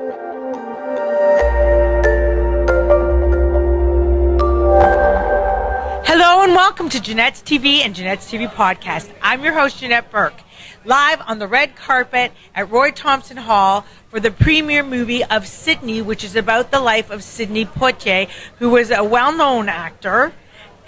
Hello and welcome to Janette's TV and Janette's TV podcast. I'm your host, Janette Burke, live on the red carpet at Roy Thompson Hall for the premiere movie of Sidney, which is about the life of Sidney Poitier, who was a well-known actor.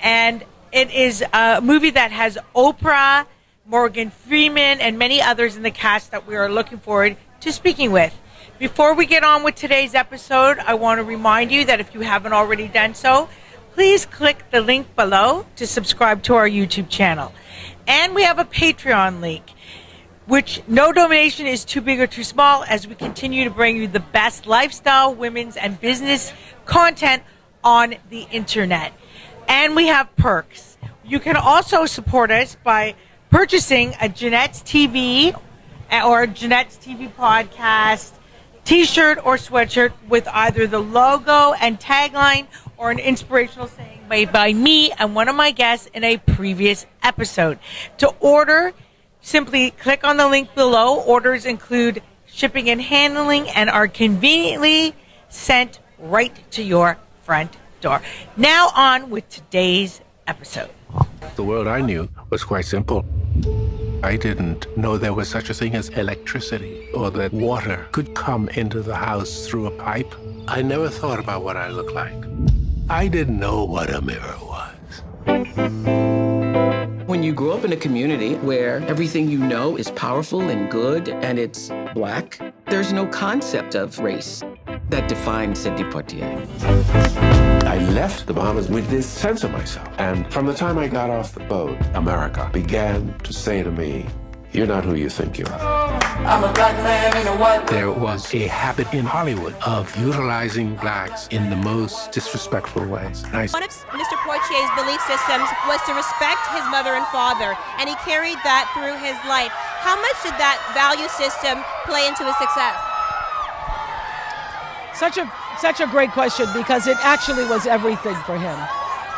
And it is a movie that has Oprah, Morgan Freeman, and many others in the cast that we are looking forward to speaking with. Before we get on with today's episode, I want to remind you that if you haven't already done so, please click the link below to subscribe to our YouTube channel. And we have a Patreon link, which no donation is too big or too small, as we continue to bring you the best lifestyle, women's, and business content on the internet. And we have perks. You can also support us by purchasing a Janette's TV or Janette's TV podcast t-shirt or sweatshirt with either the logo and tagline or an inspirational saying made by me and one of my guests in a previous episode. To order, simply click on the link below. Orders include shipping and handling and are conveniently sent right to your front door. Now on with today's episode. The world I knew was quite simple. I didn't know there was such a thing as electricity or that water could come into the house through a pipe. I never thought about what I looked like. I didn't know what a mirror was. When you grow up in a community where everything you know is powerful and good and it's black, there's no concept of race that defines Sidney Poitier. I left the Bahamas with this sense of myself. And from the time I got off the boat, America began to say to me, "You're not who you think you are." I'm a black man in a white. There was a habit in Hollywood of utilizing blacks in the most disrespectful ways. One of Mr. Poitier's belief systems was to respect his mother and father, and he carried that through his life. How much did that value system play into his success? Such a great question, because it actually was everything for him.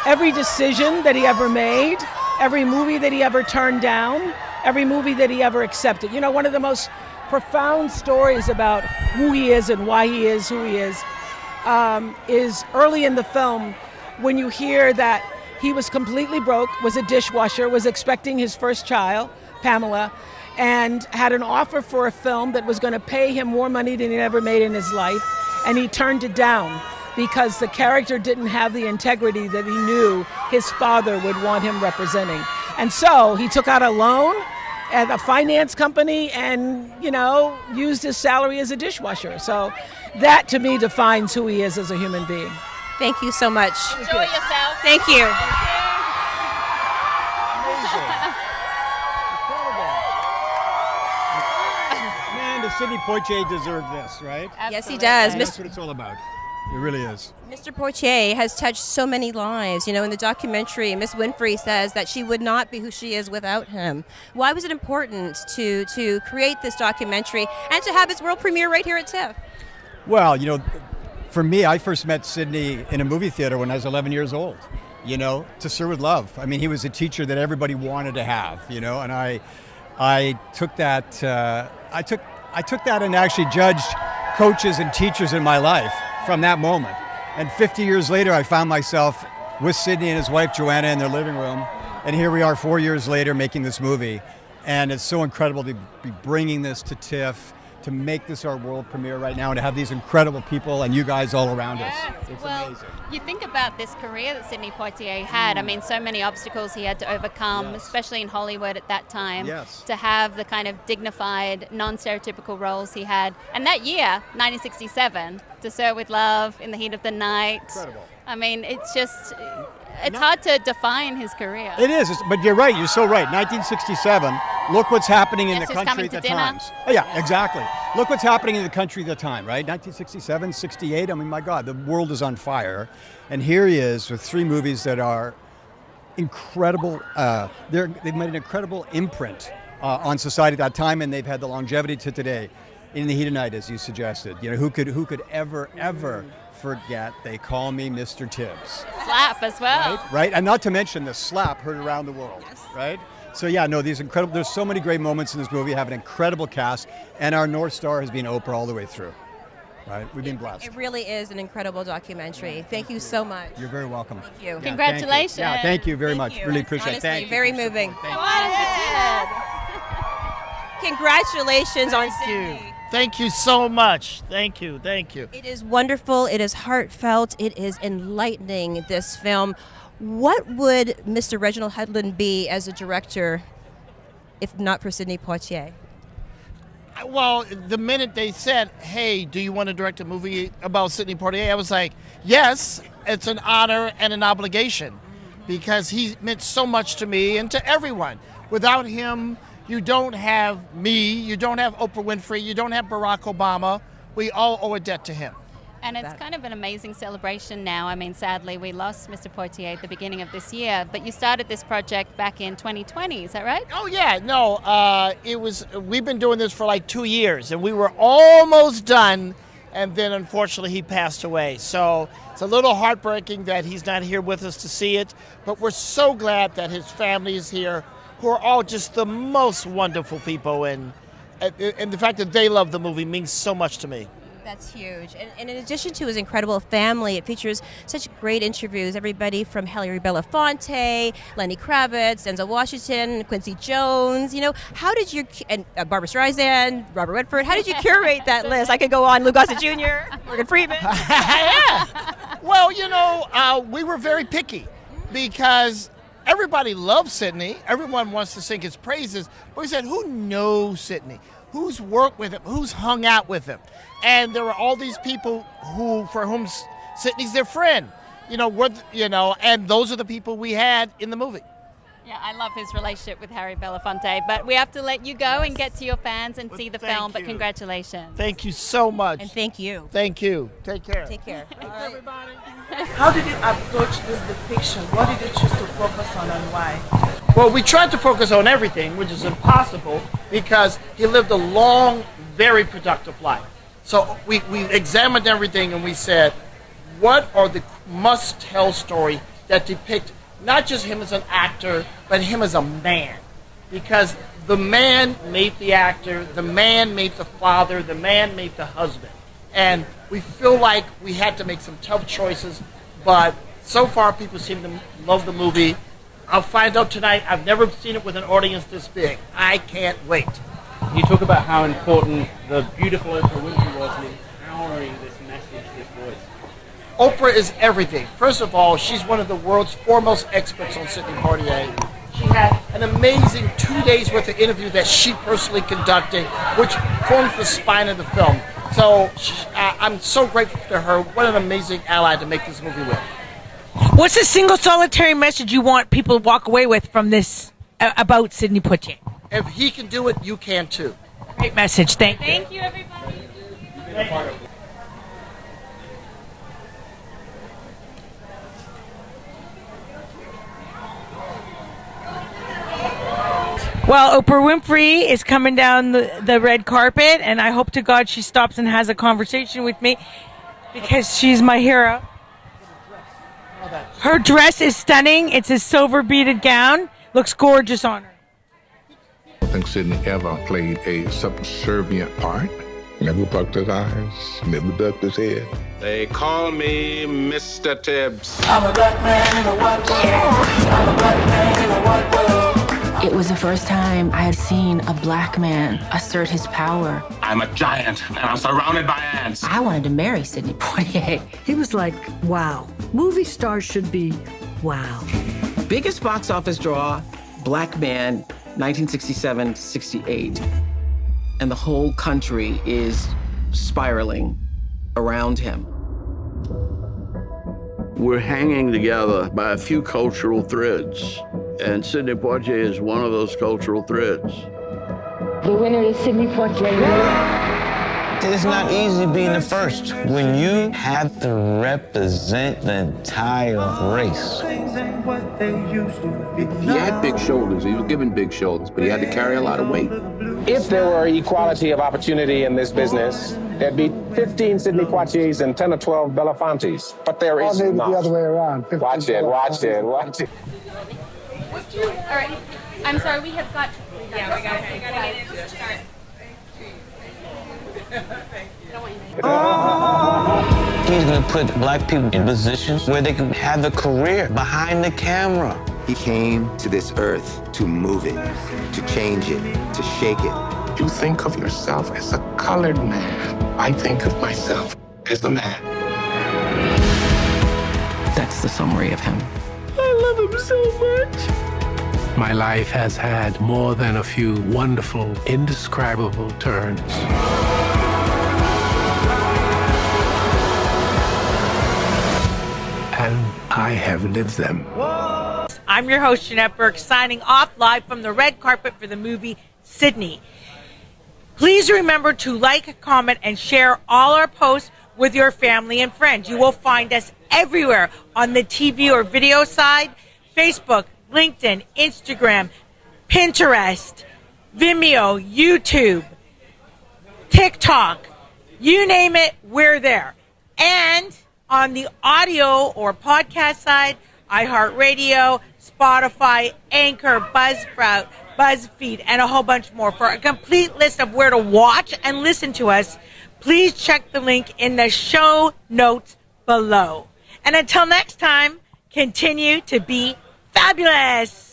Every decision that he ever made, every movie that he ever turned down, every movie that he ever accepted. You know, one of the most profound stories about who he is and why he is who he is early in the film when you hear that he was completely broke, was a dishwasher, was expecting his first child, Pamela, and had an offer for a film that was going to pay him more money than he'd ever made in his life. And he turned it down because the character didn't have the integrity that he knew his father would want him representing. And so he took out a loan at a finance company and, you know, used his salary as a dishwasher. So that, to me, defines who he is as a human being. Thank you so much. Enjoy yourself. Thank you. Man, does Sidney Poitier deserve this, right? Yes, he does. That's what it's all about. It really is. Mr. Poitier has touched so many lives. You know, in the documentary, Miss Winfrey says that she would not be who she is without him. Why was it important to create this documentary and to have its world premiere right here at TIFF? Well, you know, for me, I first met Sidney in a movie theater when I was 11 years old, you know, To Sir With Love. I mean, he was a teacher that everybody wanted to have, you know, and I took that, I took that and actually judged coaches and teachers in my life from that moment. And 50 years later, I found myself with Sidney and his wife, Joanna, in their living room. And here we are 4 years later making this movie. And it's so incredible to be bringing this to TIFF, to make this our world premiere right now, and to have these incredible people and you guys all around us. It's amazing. You think about this career that Sidney Poitier had. I mean, so many obstacles he had to overcome, especially in Hollywood at that time, to have the kind of dignified, non-stereotypical roles he had. And that year, 1967, To Sir With Love, In the Heat of the Night. Incredible. I mean, it's just, it's hard to define his career. It is, but you're right, you're so right. 1967, look what's happening in the country at the time. Oh, yeah, exactly. Look what's happening in the country at the time, right? 1967, 68, I mean, my God, the world is on fire. And here he is with three movies that are incredible. They've made an incredible imprint on society at that time, and they've had the longevity to today. In the Heat of the Night, as you suggested. You know, who could ever forget They Call Me Mr. Tibbs? Slap as well. Right? And not to mention the slap heard around the world, right? So yeah, no, these incredible, there's so many great moments in this movie, have an incredible cast, and our North Star has been Oprah all the way through. Right? We've been blessed. It really is an incredible documentary. Thank you so much. You're very welcome. Thank you. Yeah, Congratulations. Thank you. Yeah, thank you very much. you. Really appreciate it. Honestly, Thank you. very moving. Thank Congratulations on Sidney. Thank you so much. Thank you. Thank you. It is wonderful. It is heartfelt. It is enlightening, this film. What would Mr. Reginald Hudlin be as a director if not for Sidney Poitier? Well, the minute they said, hey, do you want to direct a movie about Sidney Poitier? I was like, yes, it's an honor and an obligation because he meant so much to me and to everyone. Without him, you don't have me, you don't have Oprah Winfrey, you don't have Barack Obama. We all owe a debt to him. And it's kind of an amazing celebration now. I mean, sadly, we lost Mr. Poitier at the beginning of this year, but you started this project back in 2020, is that right? Oh, yeah, no, we've been doing this for like 2 years, and we were almost done, and then unfortunately he passed away. So it's a little heartbreaking that he's not here with us to see it, but we're so glad that his family is here, who are all just the most wonderful people, and the fact that they love the movie means so much to me. That's huge. And in addition to his incredible family, it features such great interviews. Everybody from Halle Belafonte, Lenny Kravitz, Denzel Washington, Quincy Jones. You know, how did you, and Barbra Streisand, Robert Redford, how did you curate that list? I could go on, Lou Gossett Jr., Morgan Freeman. Yeah. Well, you know, we were very picky because everybody loves Sidney. Everyone wants to sing his praises. But we said, who knows Sidney? Who's worked with him? Who's hung out with him? And there were all these people for whom Sidney's their friend. You know, and those are the people we had in the movie. Yeah, I love his relationship with Halle Belafonte, but we have to let you go and get to your fans and see the film, but congratulations. Thank you so much. And thank you. Thank you. Take care. Take care. Thanks, everybody. How did you approach this depiction? What did you choose to focus on and why? Well, we tried to focus on everything, which is impossible because he lived a long, very productive life. So we examined everything and we said, what are the must-tell stories that depict not just him as an actor, but him as a man? Because the man made the actor, the man made the father, the man made the husband. And we feel like we had to make some tough choices, but so far people seem to love the movie. I'll find out tonight. I've never seen it with an audience this big. I can't wait. You talk about how important the beautiful Oprah Winfrey was in empowering this message, this voice. Oprah is everything. First of all, she's one of the world's foremost experts on Sidney Poitier. She had an amazing 2 days worth of interview that she personally conducted, which forms the spine of the film. So I'm so grateful to her. What an amazing ally to make this movie with. What's the single solitary message you want people to walk away with from this about Sidney Poitier? If he can do it, you can too. Great message. Thank you. Thank you, everybody. Well, Oprah Winfrey is coming down the red carpet, and I hope to God she stops and has a conversation with me because she's my hero. Her dress is stunning. It's a silver beaded gown. Looks gorgeous on her. I don't think Sidney ever played a subservient part. Never bucked his eyes, never ducked his head. They call me Mr. Tibbs. I'm a black man in a white world. I'm a black man in a white world. It was the first time I had seen a black man assert his power. I'm a giant, and I'm surrounded by ants. I wanted to marry Sidney Poitier. He was like, wow. Movie stars should be wow. Biggest box office draw, black man, 1967-68. And the whole country is spiraling around him. We're hanging together by a few cultural threads, and Sidney Poitier is one of those cultural threads. The winner is Sidney Poitier. It's not easy being the first when you have to represent the entire race. He had big shoulders. He was given big shoulders, but he had to carry a lot of weight. If there were equality of opportunity in this business, there'd be 15 Sidney Poitiers and 10 or 12 Belafontes. But there is not. The other way around. Watch it, watch it, watch it. All right. I'm sorry, we have got... Yeah, we got it. Start. I don't want you to He's going to put black people in positions where they can have a career behind the camera. He came to this earth to move it, to change it, to shake it. You think of yourself as a colored man. I think of myself as a man. That's the summary of him. I love him so much. My life has had more than a few wonderful, indescribable turns. And I have lived them. I'm your host, Janette Burke, signing off live from the red carpet for the movie Sidney. Please remember to like, comment, and share all our posts with your family and friends. You will find us everywhere on the TV or video side, Facebook, LinkedIn, Instagram, Pinterest, Vimeo, YouTube, TikTok. You name it, we're there. And on the audio or podcast side, iHeartRadio, Spotify, Anchor, Buzzsprout, BuzzFeed, and a whole bunch more. For a complete list of where to watch and listen to us, please check the link in the show notes below. And until next time, continue to be fabulous.